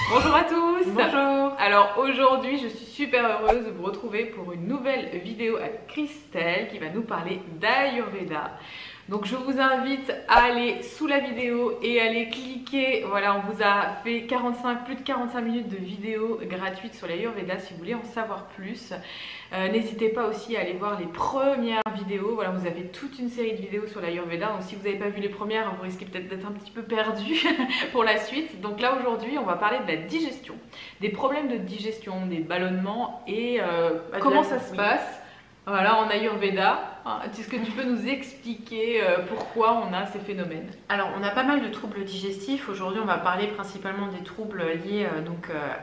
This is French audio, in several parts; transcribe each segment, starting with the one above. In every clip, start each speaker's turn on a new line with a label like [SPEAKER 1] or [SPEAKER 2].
[SPEAKER 1] Bonjour à tous.
[SPEAKER 2] Bonjour.
[SPEAKER 1] Alors aujourd'hui je suis super heureuse de vous retrouver pour une nouvelle vidéo avec Christelle qui va nous parler d'Ayurveda. Donc je vous invite à aller sous la vidéo et aller cliquer. Voilà, on vous a fait plus de 45 minutes de vidéo gratuite sur l'Ayurveda si vous voulez en savoir plus. N'hésitez pas aussi à aller voir les premières vidéos. Voilà, vous avez toute une série de vidéos sur l'Ayurveda. Donc si vous n'avez pas vu les premières, vous risquez peut-être d'être un petit peu perdu pour la suite. Donc là aujourd'hui, on va parler de la digestion, des problèmes de digestion, des ballonnements et comment ça se passe. Voilà, en Ayurveda, est-ce que tu peux nous expliquer pourquoi on a ces phénomènes?
[SPEAKER 2] Alors, on a pas mal de troubles digestifs. Aujourd'hui, on va parler principalement des troubles liés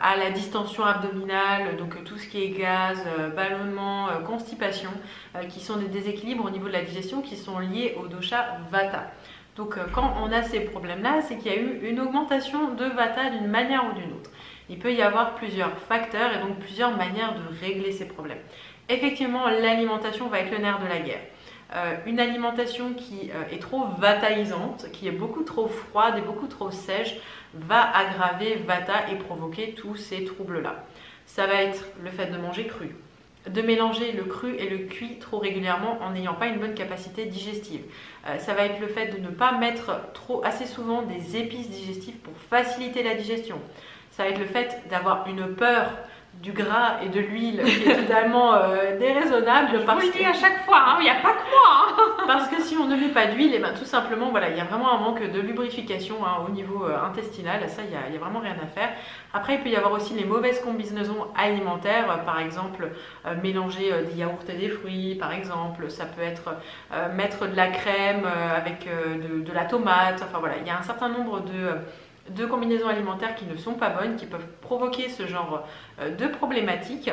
[SPEAKER 2] à la distension abdominale, donc tout ce qui est gaz, ballonnement, constipation, qui sont des déséquilibres au niveau de la digestion qui sont liés au dosha Vata. Donc, quand on a ces problèmes-là, c'est qu'il y a eu une augmentation de Vata d'une manière ou d'une autre. Il peut y avoir plusieurs facteurs et donc plusieurs manières de régler ces problèmes. Effectivement, l'alimentation va être le nerf de la guerre. Une alimentation qui est trop vataïsante, qui est beaucoup trop froide et beaucoup trop sèche, va aggraver Vata et provoquer tous ces troubles-là. Ça va être le fait de manger cru, de mélanger le cru et le cuit trop régulièrement en n'ayant pas une bonne capacité digestive. Ça va être le fait de ne pas mettre assez souvent des épices digestives pour faciliter la digestion. Ça va être le fait d'avoir une peur du gras et de l'huile qui est totalement déraisonnable.
[SPEAKER 1] Je vous le dis à chaque fois, il n'y a pas que moi.
[SPEAKER 2] Parce que si on ne met pas d'huile, et ben tout simplement, voilà, il y a vraiment un manque de lubrification au niveau intestinal. Ça, il y a vraiment rien à faire. Après, il peut y avoir aussi les mauvaises combinaisons alimentaires. Par exemple, mélanger des yaourts et des fruits, par exemple. Ça peut être mettre de la crème avec de la tomate. Enfin voilà, il y a un certain nombre de combinaisons alimentaires qui ne sont pas bonnes, qui peuvent provoquer ce genre de problématiques.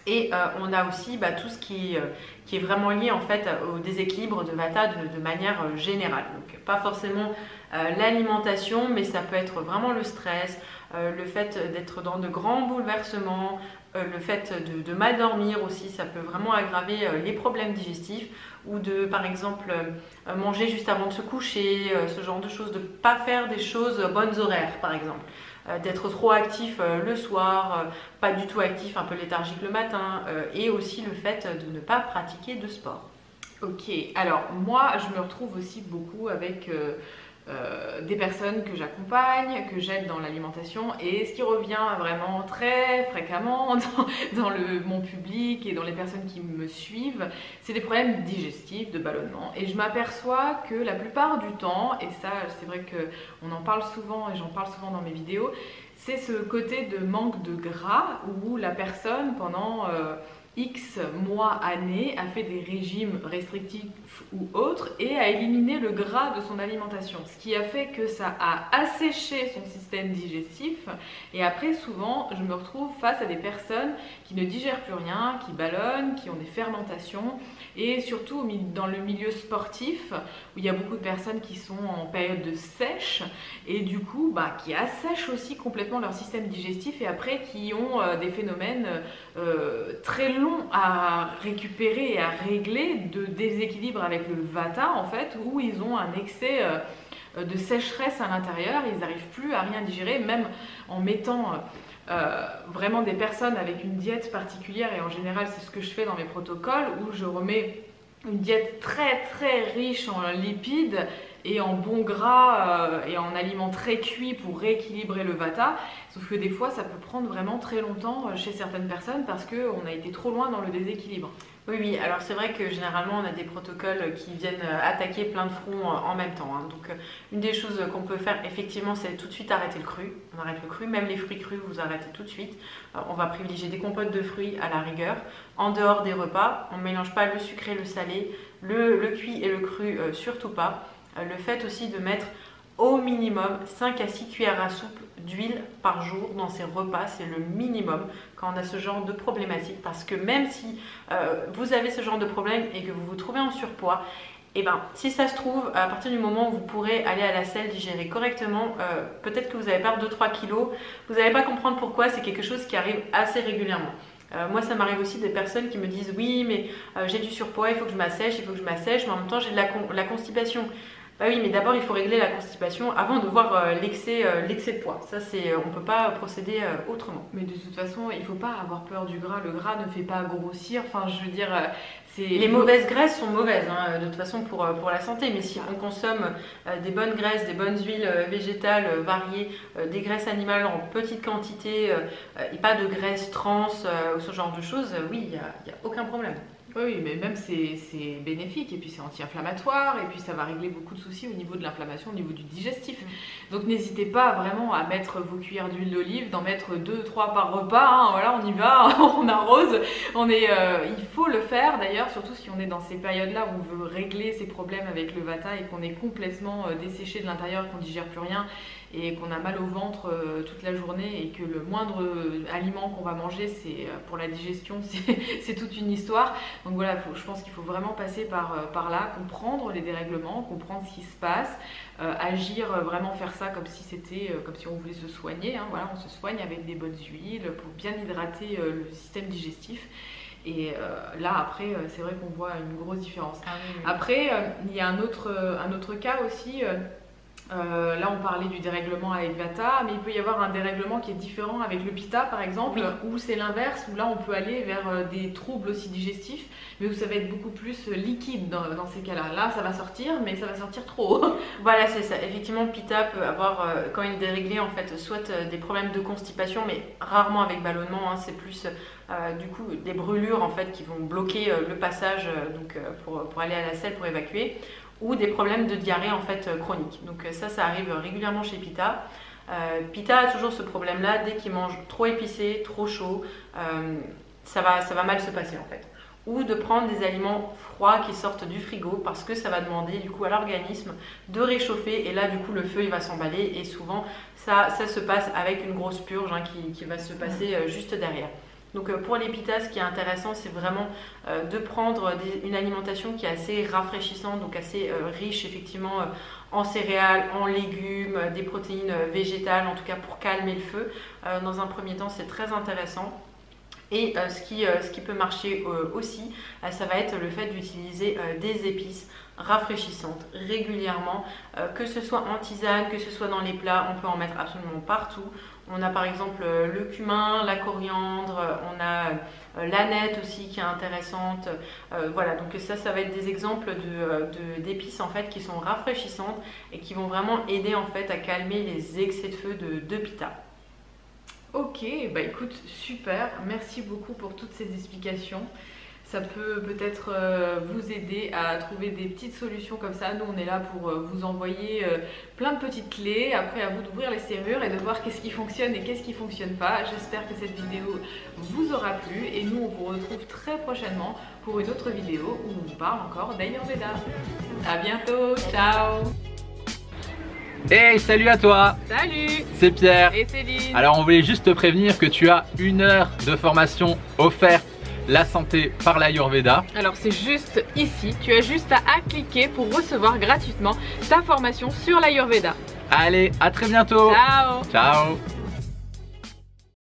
[SPEAKER 2] Et on a aussi tout ce qui est vraiment lié en fait au déséquilibre de Vata de manière générale. Donc pas forcément l'alimentation, mais ça peut être vraiment le stress, le fait d'être dans de grands bouleversements, le fait de mal dormir aussi, ça peut vraiment aggraver les problèmes digestifs, ou de par exemple manger juste avant de se coucher, ce genre de choses, de ne pas faire des choses bonnes horaires par exemple. D'être trop actif le soir, pas du tout actif, un peu léthargique le matin, et aussi le fait de ne pas pratiquer de sport.
[SPEAKER 1] Ok, alors moi je me retrouve aussi beaucoup avec des personnes que j'accompagne, que j'aide dans l'alimentation, et ce qui revient vraiment très fréquemment dans mon public et dans les personnes qui me suivent, c'est des problèmes digestifs, de ballonnement. Et je m'aperçois que la plupart du temps, et ça c'est vrai qu'on en parle souvent et j'en parle souvent dans mes vidéos, c'est ce côté de manque de gras où la personne pendant X mois, années, a fait des régimes restrictifs ou autres et a éliminé le gras de son alimentation. Ce qui a fait que ça a asséché son système digestif. Et après, souvent, je me retrouve face à des personnes qui ne digèrent plus rien, qui ballonnent, qui ont des fermentations. Et surtout dans le milieu sportif, où il y a beaucoup de personnes qui sont en période de sèche et du coup, qui assèchent aussi complètement leur système digestif et après qui ont des phénomènes très longs à récupérer et à régler de déséquilibre avec le Vata en fait, où ils ont un excès de sécheresse à l'intérieur, ils n'arrivent plus à rien digérer, même en mettant vraiment des personnes avec une diète particulière, et en général c'est ce que je fais dans mes protocoles, où je remets une diète très très riche en lipides et en bons gras et en aliments très cuits pour rééquilibrer le Vata. Sauf que des fois ça peut prendre vraiment très longtemps chez certaines personnes parce qu'on a été trop loin dans le déséquilibre.
[SPEAKER 2] Oui, alors c'est vrai que généralement on a des protocoles qui viennent attaquer plein de fronts en même temps. Donc une des choses qu'on peut faire effectivement, c'est tout de suite arrêter le cru. On arrête le cru, même les fruits crus vous arrêtez tout de suite. On va privilégier des compotes de fruits à la rigueur. En dehors des repas, on ne mélange pas le sucré, le salé, le cuit et le cru, surtout pas. Le fait aussi de mettre au minimum 5 à 6 cuillères à soupe d'huile par jour dans ses repas, c'est le minimum quand on a ce genre de problématique, parce que même si vous avez ce genre de problème et que vous vous trouvez en surpoids, et si ça se trouve, à partir du moment où vous pourrez aller à la selle, digérer correctement, peut-être que vous allez perdre 2-3 kilos, vous n'allez pas comprendre pourquoi, c'est quelque chose qui arrive assez régulièrement. Moi ça m'arrive aussi des personnes qui me disent oui mais j'ai du surpoids, il faut que je m'assèche, mais en même temps j'ai de la constipation. Bah oui, mais d'abord il faut régler la constipation avant de voir l'excès de poids. Ça, on ne peut pas procéder autrement.
[SPEAKER 1] Mais de toute façon, il ne faut pas avoir peur du gras. Le gras ne fait pas grossir. Enfin, je veux dire,
[SPEAKER 2] les mauvaises graisses sont mauvaises, hein, de toute façon pour la santé. Mais si on consomme des bonnes graisses, des bonnes huiles végétales variées, des graisses animales en petite quantité et pas de graisses trans ou ce genre de choses, oui, il n'y a aucun problème.
[SPEAKER 1] Oui, mais même c'est bénéfique et puis c'est anti-inflammatoire et puis ça va régler beaucoup de soucis au niveau de l'inflammation, au niveau du digestif. Donc n'hésitez pas vraiment à mettre vos cuillères d'huile d'olive, d'en mettre 2-3 par repas, hein, voilà, on y va, on arrose. Il faut le faire d'ailleurs, surtout si on est dans ces périodes-là où on veut régler ces problèmes avec le vata et qu'on est complètement desséché de l'intérieur, qu'on digère plus rien et qu'on a mal au ventre toute la journée et que le moindre aliment qu'on va manger, pour la digestion, c'est toute une histoire. Donc voilà, je pense qu'il faut vraiment passer par là, comprendre les dérèglements, comprendre ce qui se passe, agir, vraiment faire ça comme si c'était, comme si on voulait se soigner, hein, voilà, on se soigne avec des bonnes huiles pour bien hydrater le système digestif. Et là après c'est vrai qu'on voit une grosse différence.
[SPEAKER 2] Ah oui, oui.
[SPEAKER 1] Après il y a un autre cas aussi. Là on parlait du dérèglement avec Vata, mais il peut y avoir un dérèglement qui est différent avec le Pitta par exemple, oui. Où c'est l'inverse, où là on peut aller vers des troubles aussi digestifs, mais où ça va être beaucoup plus liquide dans ces cas-là. Là ça va sortir, mais ça va sortir trop.
[SPEAKER 2] Voilà, c'est ça. Effectivement, Pitta peut avoir, quand il est déréglé, en fait, soit des problèmes de constipation, mais rarement avec ballonnement, hein, c'est plus du coup des brûlures en fait qui vont bloquer le passage pour aller à la selle, pour évacuer, ou des problèmes de diarrhée en fait chronique. Donc ça arrive régulièrement chez Pitta. Pitta a toujours ce problème-là, dès qu'il mange trop épicé, trop chaud, ça va mal se passer en fait. Ou de prendre des aliments froids qui sortent du frigo parce que ça va demander du coup à l'organisme de réchauffer et là du coup le feu il va s'emballer et souvent ça se passe avec une grosse purge hein, qui va se passer juste derrière. Donc pour les Pitta, ce qui est intéressant, c'est vraiment de prendre une alimentation qui est assez rafraîchissante, donc assez riche effectivement en céréales, en légumes, des protéines végétales, en tout cas pour calmer le feu. Dans un premier temps, c'est très intéressant. Et ce qui peut marcher aussi, ça va être le fait d'utiliser des épices rafraîchissantes régulièrement, que ce soit en tisane, que ce soit dans les plats, on peut en mettre absolument partout. On a par exemple le cumin, la coriandre, on a l'aneth aussi qui est intéressante. Voilà, donc ça va être des exemples d'épices en fait qui sont rafraîchissantes et qui vont vraiment aider en fait à calmer les excès de feu de Pitta.
[SPEAKER 1] Ok, bah écoute, super, merci beaucoup pour toutes ces explications. Ça peut peut-être vous aider à trouver des petites solutions comme ça. Nous, on est là pour vous envoyer plein de petites clés. Après, à vous d'ouvrir les serrures et de voir qu'est-ce qui fonctionne et qu'est-ce qui ne fonctionne pas. J'espère que cette vidéo vous aura plu. Et nous, on vous retrouve très prochainement pour une autre vidéo où on vous parle encore d'Ayurveda. À bientôt, ciao!
[SPEAKER 3] Hey, salut à toi!
[SPEAKER 1] Salut!
[SPEAKER 3] C'est Pierre.
[SPEAKER 1] Et Céline.
[SPEAKER 3] Alors, on voulait juste te prévenir que tu as 1 heure de formation offerte, la santé par l'Ayurveda.
[SPEAKER 1] Alors c'est juste ici, tu as juste à cliquer pour recevoir gratuitement ta formation sur l'Ayurveda.
[SPEAKER 3] Allez, à très bientôt!
[SPEAKER 1] Ciao!
[SPEAKER 3] Ciao!